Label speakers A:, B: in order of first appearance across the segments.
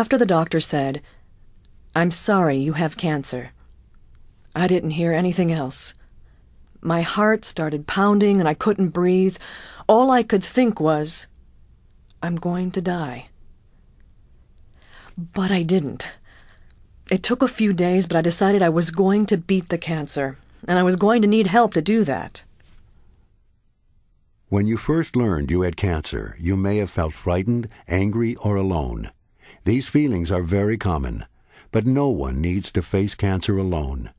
A: After the doctor said, "I'm sorry you have cancer," I didn't hear anything else. My heart started pounding and I couldn't breathe. All I could think was, I'm going to die. But I didn't. It took a few days, but I decided I was going to beat the cancer, and I was going to need help to do that.
B: When you first learned you had cancer, you may have felt frightened, angry, or alone. These feelings are very common, but no one needs to face cancer alone.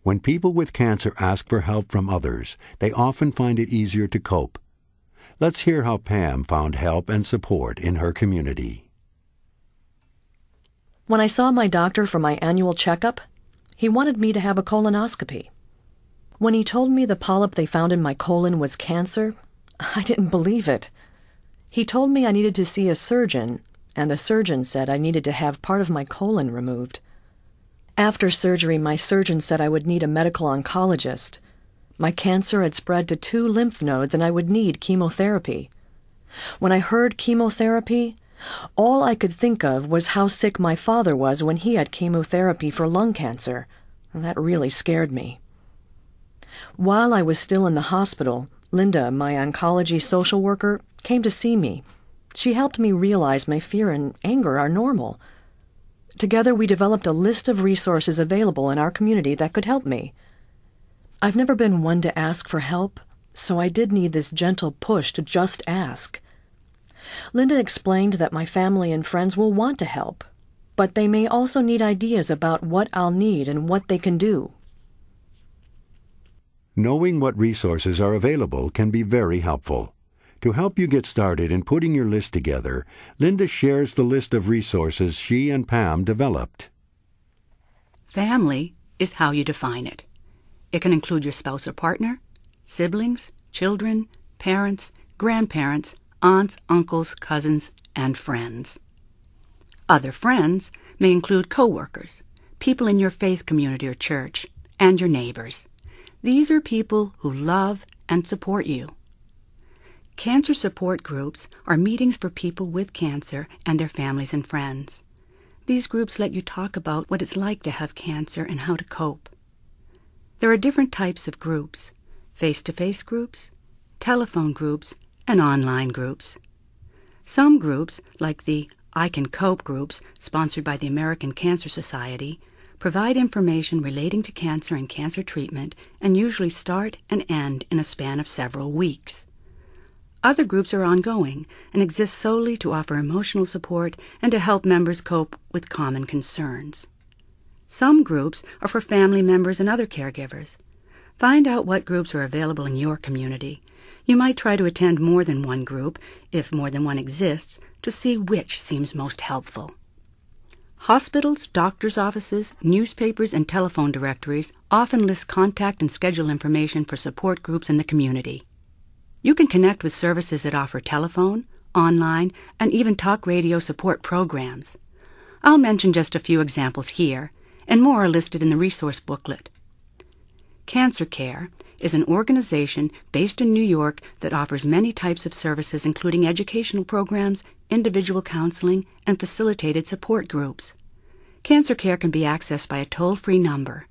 B: When people with cancer ask for help from others, they often find it easier to cope. Let's hear how Pam found help and support in her community.
A: When I saw my doctor for my annual checkup, he wanted me to have a colonoscopy. When he told me the polyp they found in my colon was cancer, I didn't believe it. He told me I needed to see a surgeon, and the surgeon said I needed to have part of my colon removed. After surgery, my surgeon said I would need a medical oncologist. My cancer had spread to 2 lymph nodes and I would need chemotherapy. When I heard chemotherapy, all I could think of was how sick my father was when he had chemotherapy for lung cancer. That really scared me. While I was still in the hospital, Linda, my oncology social worker, came to see me. She helped me realize my fear and anger are normal. Together we developed a list of resources available in our community that could help me. I've never been one to ask for help, so I did need this gentle push to just ask. Linda explained that my family and friends will want to help, but they may also need ideas about what I'll need and what they can do.
B: Knowing what resources are available can be very helpful. To help you get started in putting your list together, Linda shares the list of resources she and Pam developed.
C: Family is how you define it. It can include your spouse or partner, siblings, children, parents, grandparents, aunts, uncles, cousins, and friends. Other friends may include co-workers, people in your faith community or church, and your neighbors. These are people who love and support you. Cancer support groups are meetings for people with cancer and their families and friends. These groups let you talk about what it's like to have cancer and how to cope. There are different types of groups: face-to-face groups, telephone groups, and online groups. Some groups, like the I Can Cope groups sponsored by the American Cancer Society, provide information relating to cancer and cancer treatment and usually start and end in a span of several weeks. Other groups are ongoing and exist solely to offer emotional support and to help members cope with common concerns. Some groups are for family members and other caregivers. Find out what groups are available in your community. You might try to attend more than one group, if more than one exists, to see which seems most helpful. Hospitals, doctors' offices, newspapers, and telephone directories often list contact and schedule information for support groups in the community. You can connect with services that offer telephone, online, and even talk radio support programs. I'll mention just a few examples here, and more are listed in the resource booklet. Cancer Care is an organization based in New York that offers many types of services, including educational programs, individual counseling, and facilitated support groups. Cancer Care can be accessed by a toll-free number,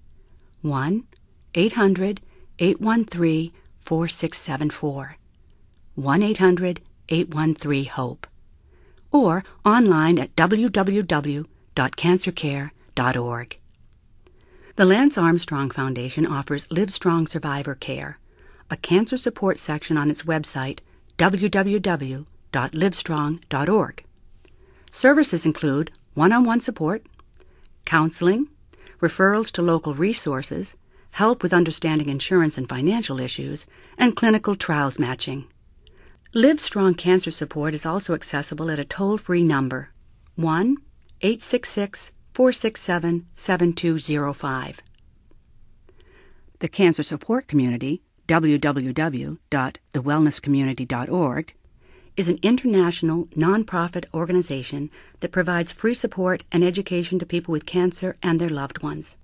C: 1-800-813-4674, 1-800-813-HOPE, or online at www.cancercare.org. The Lance Armstrong Foundation offers Livestrong Survivor Care, a cancer support section on its website, www.livestrong.org. Services include one-on-one support, counseling, referrals to local resources, help with understanding insurance and financial issues, and clinical trials matching. Livestrong Cancer Support is also accessible at a toll-free number, 1-866-467-7205. The Cancer Support Community, www.thewellnesscommunity.org, is an international nonprofit organization that provides free support and education to people with cancer and their loved ones.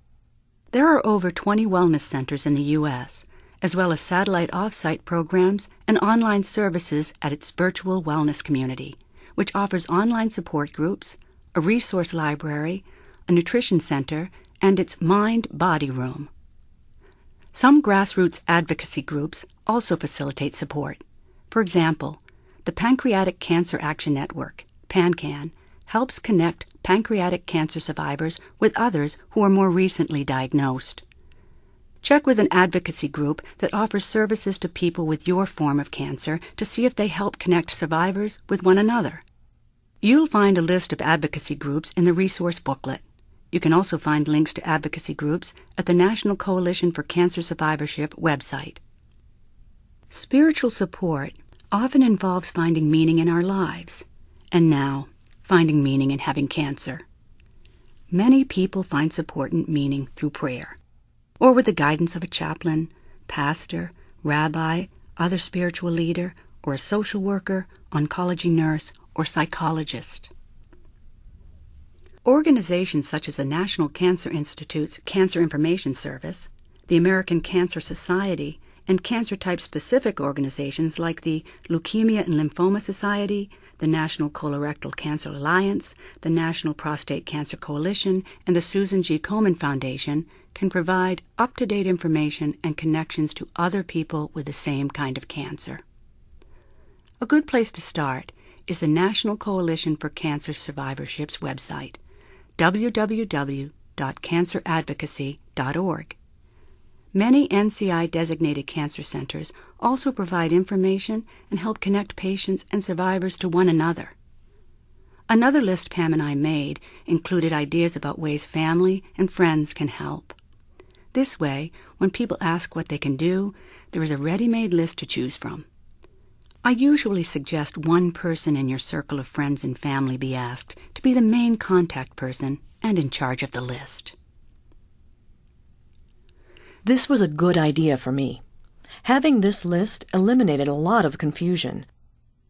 C: There are over 20 wellness centers in the U.S., as well as satellite off-site programs and online services at its virtual wellness community, which offers online support groups, a resource library, a nutrition center, and its mind-body room. Some grassroots advocacy groups also facilitate support. For example, the Pancreatic Cancer Action Network, PanCan, helps connect pancreatic cancer survivors with others who are more recently diagnosed. Check with an advocacy group that offers services to people with your form of cancer to see if they help connect survivors with one another. You'll find a list of advocacy groups in the resource booklet. You can also find links to advocacy groups at the National Coalition for Cancer Survivorship website. Spiritual support often involves finding meaning in our lives, and now, finding meaning in having cancer. Many people find support and meaning through prayer, or with the guidance of a chaplain, pastor, rabbi, other spiritual leader, or a social worker, oncology nurse, or psychologist. Organizations such as the National Cancer Institute's Cancer Information Service, the American Cancer Society, and cancer-type-specific organizations like the Leukemia and Lymphoma Society, the National Colorectal Cancer Alliance, the National Prostate Cancer Coalition, and the Susan G. Komen Foundation can provide up-to-date information and connections to other people with the same kind of cancer. A good place to start is the National Coalition for Cancer Survivorship's website, www.canceradvocacy.org. Many NCI-designated cancer centers also provide information and help connect patients and survivors to one another. Another list Pam and I made included ideas about ways family and friends can help. This way, when people ask what they can do, there is a ready-made list to choose from. I usually suggest one person in your circle of friends and family be asked to be the main contact person and in charge of the list.
A: This was a good idea for me. Having this list eliminated a lot of confusion.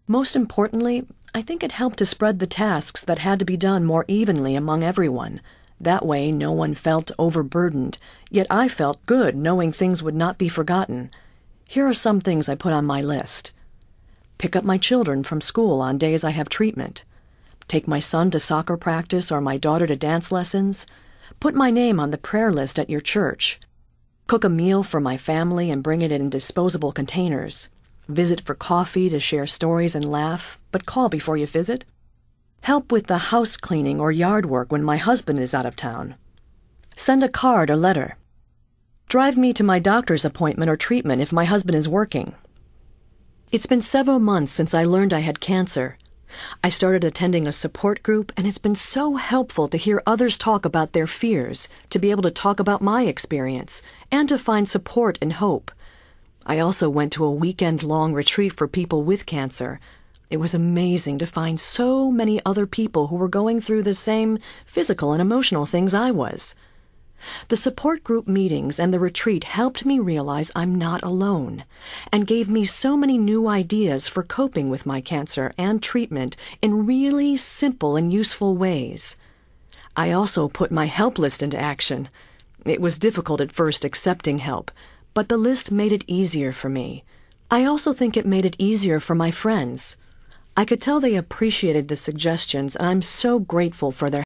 A: Most importantly, I think it helped to spread the tasks that had to be done more evenly among everyone. That way, no one felt overburdened, yet I felt good knowing things would not be forgotten. Here are some things I put on my list. Pick up my children from school on days I have treatment. Take my son to soccer practice or my daughter to dance lessons. Put my name on the prayer list at your church. Cook a meal for my family and bring it in disposable containers. Visit for coffee to share stories and laugh, but call before you visit. Help with the house cleaning or yard work when my husband is out of town. Send a card or letter. Drive me to my doctor's appointment or treatment if my husband is working. It's been several months since I learned I had cancer. I started attending a support group, and it's been so helpful to hear others talk about their fears, to be able to talk about my experience, and to find support and hope. I also went to a weekend-long retreat for people with cancer. It was amazing to find so many other people who were going through the same physical and emotional things I was. The support group meetings and the retreat helped me realize I'm not alone, and gave me so many new ideas for coping with my cancer and treatment in really simple and useful ways. I also put my help list into action. It was difficult at first accepting help, but the list made it easier for me. I also think it made it easier for my friends. I could tell they appreciated the suggestions, and I'm so grateful for their